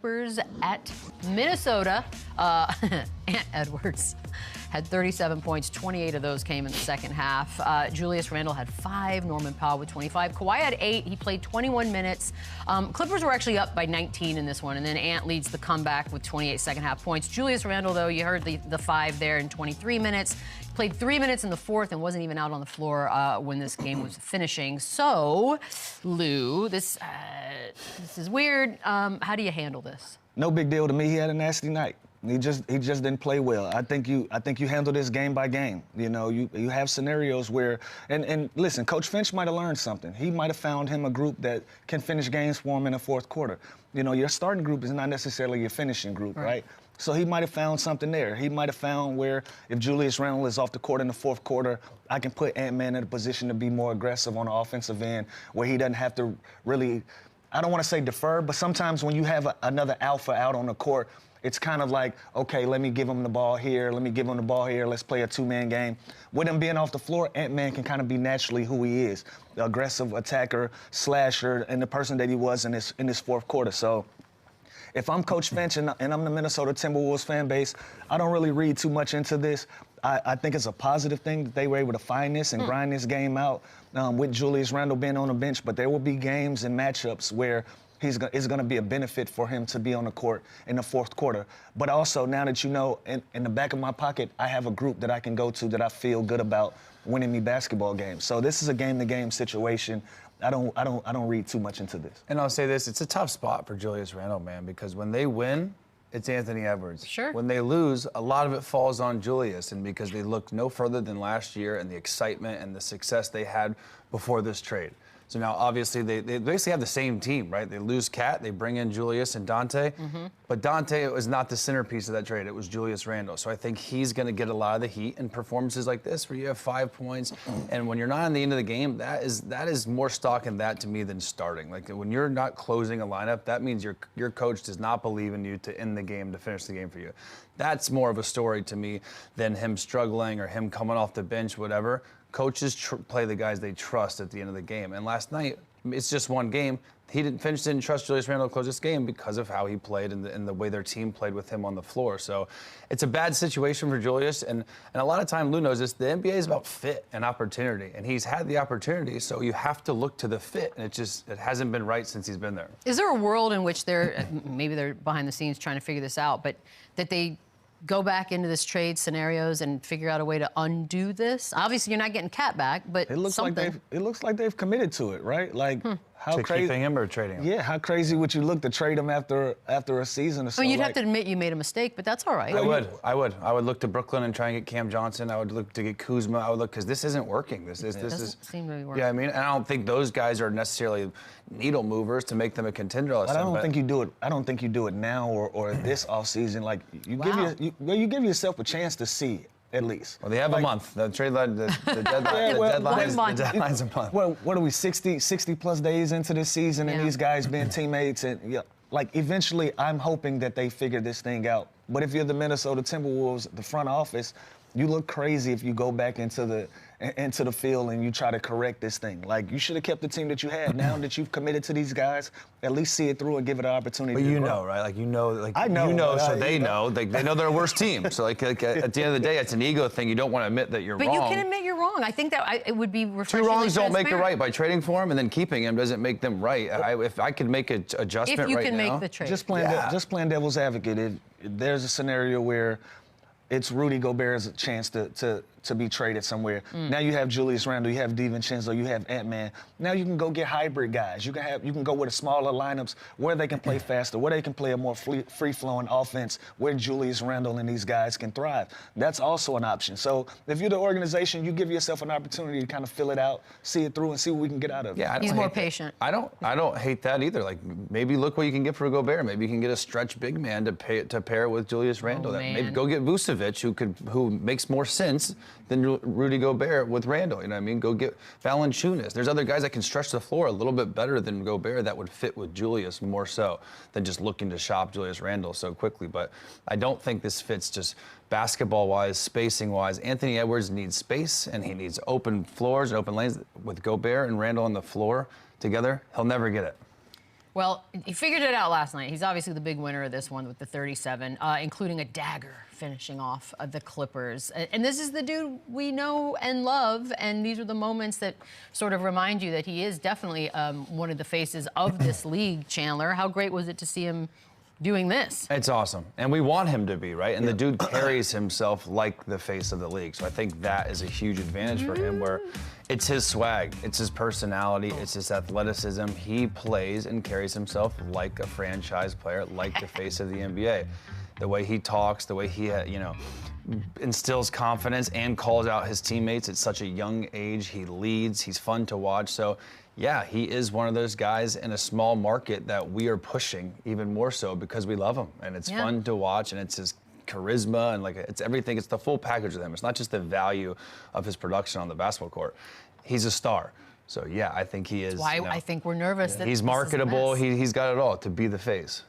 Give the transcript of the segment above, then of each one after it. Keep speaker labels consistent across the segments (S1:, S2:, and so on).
S1: Clippers at Minnesota. Ant Edwards had 37 points. 28 of those came in the second half. Julius Randle had 5. Norman Powell with 25. Kawhi had 8. He played 21 minutes. Clippers were actually up by 19 in this one, and then Ant leads the comeback with 28 second half points. Julius Randle, though, you heard the 5 there in 23 minutes. Played 3 minutes in the fourth and wasn't even out on the floor when this game was finishing. So, Lou, this is weird. How do you handle this?
S2: No big deal to me. He had a nasty night. He just didn't play well. I think you handle this game by game. You know, you have scenarios where and listen, Coach Finch might have learned something. He might have found him a group that can finish games for him in the fourth quarter. You know, your starting group is not necessarily your finishing group, right? So he might have found something there. He might have found where if Julius Randle is off the court in the fourth quarter, I can put Ant-Man in a position to be more aggressive on the offensive end where he doesn't have to really, I don't want to say defer, but sometimes when you have another alpha out on the court, it's kind of like, okay, let me give him the ball here, let me give him the ball here, let's play a two-man game. With him being off the floor, Ant-Man can kind of be naturally who he is, the aggressive attacker, slasher, and the person that he was in this fourth quarter. So if I'm Coach Finch and I'm the Minnesota Timberwolves fan base, I don't really read too much into this. I think it's a positive thing that they were able to find this and grind this game out with Julius Randle being on the bench. But there will be games and matchups where it's going to be a benefit for him to be on the court in the fourth quarter. But also, now that you know, in the back of my pocket, I have a group that I can go to that I feel good about winning me basketball games. So this is a game-to-game situation. I don't read too much into this.
S3: And I'll say this, it's a tough spot for Julius Randle, man, because when they win, it's Anthony Edwards.
S1: Sure.
S3: When they lose, a lot of it falls on Julius, and because they looked no further than last year and the excitement and the success they had before this trade. So now, obviously, they basically have the same team, right? They lose Cat, they bring in Julius and Dante. But Dante was not the centerpiece of that trade. It was Julius Randle. So I think he's going to get a lot of the heat in performances like this where you have 5 points. And when you're not on the end of the game, that is more stock in that to me than starting. Like, when you're not closing a lineup, that means your coach does not believe in you to end the game, to finish the game for you. That's more of a story to me than him struggling or him coming off the bench, whatever. Coaches play the guys they trust at the end of the game. And last night, it's just one game. He didn't trust Julius Randle to close this game because of how he played and the way their team played with him on the floor. So it's a bad situation for Julius. And a lot of time, Lou knows this, the NBA is about fit and opportunity. And he's had the opportunity, so you have to look to the fit. And it hasn't been right since he's been there.
S1: Is there a world in which maybe they're behind the scenes trying to figure this out, but that they go back into this trade scenarios and figure out a way to undo this? Obviously, you're not getting Cat back, but
S2: it looks like they've committed to it, right? Like how
S3: to
S2: crazy
S3: keeping him or trading him?
S2: Yeah, how crazy would you look to trade him after a season or so?
S1: I mean, you'd have to admit you made a mistake, but that's all right.
S3: I would look to Brooklyn and try and get Cam Johnson. I would look to get Kuzma. I would look because this isn't working. This
S1: doesn't seem to be working.
S3: Yeah, I mean, and I don't think those guys are necessarily needle movers to make them a contender all the
S2: time.
S3: But
S2: I don't think you do it now or this offseason. Like you give yourself a chance to see. At least.
S3: Well, they have a month. The trade line, the deadline's a month.
S2: Well, what are we, 60 plus days into this season and these guys being teammates? And like, eventually, I'm hoping that they figure this thing out. But if you're the Minnesota Timberwolves, the front office, you look crazy if you go back into the field and you try to correct this thing. Like, you should have kept the team that you had. Now that you've committed to these guys, at least see it through and give it an opportunity.
S3: But you know, right? Like, I know. You know, so they know. Like, they know they're a worse team. So, like at the end of the day, it's an ego thing. You don't want to admit that you're wrong.
S1: But you can admit you're wrong. I think that it would be refreshing.
S3: 2 wrongs don't make it right. By trading for him and then keeping him doesn't make them right. If I could make an adjustment right now.
S1: If you can make the trade.
S2: Just playing devil's advocate. If there's a scenario where it's Rudy Gobert's chance to be traded somewhere. Now you have Julius Randle, you have DiVincenzo, you have Ant-Man. Now you can go get hybrid guys. You can go with the smaller lineups where they can play faster, where they can play a more free-flowing offense, where Julius Randle and these guys can thrive. That's also an option. So if you're the organization, you give yourself an opportunity to kind of fill it out, see it through, and see what we can get out of it.
S3: Yeah,
S1: he's more patient.
S3: I don't hate that either. Like, maybe look what you can get for Gobert. Maybe you can get a stretch big man to pair with Julius Randle. Maybe go get Vucevic, who makes more sense than Rudy Gobert with Randle. You know what I mean? Go get Valanciunas. There's other guys that can stretch the floor a little bit better than Gobert that would fit with Julius more so than just looking to shop Julius Randle so quickly. But I don't think this fits just basketball-wise, spacing-wise. Anthony Edwards needs space, and he needs open floors and open lanes. With Gobert and Randle on the floor together, he'll never get it.
S1: Well, he figured it out last night. He's obviously the big winner of this one with the 37, including a dagger finishing off the Clippers. And this is the dude we know and love, and these are the moments that sort of remind you that he is definitely one of the faces of this league, Chandler. How great was it to see him doing this?
S3: It's awesome. And we want him to be, right? And the dude carries himself like the face of the league. So I think that is a huge advantage for him, where it's his swag, it's his personality, it's his athleticism. He plays and carries himself like a franchise player, like the face of the NBA. The way he talks, the way he, instills confidence and calls out his teammates at such a young age. He leads, he's fun to watch. So yeah, he is one of those guys in a small market that we are pushing even more so because we love him, and it's fun to watch, and it's his charisma, and it's everything. It's the full package of him. It's not just the value of his production on the basketball court. He's a star. So yeah, I think he is.
S1: That's why I think we're nervous that
S3: he's marketable. He's got it all to be the face.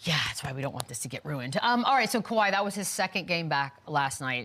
S1: Yeah, that's why we don't want this to get ruined. All right, so Kawhi, that was his second game back last night.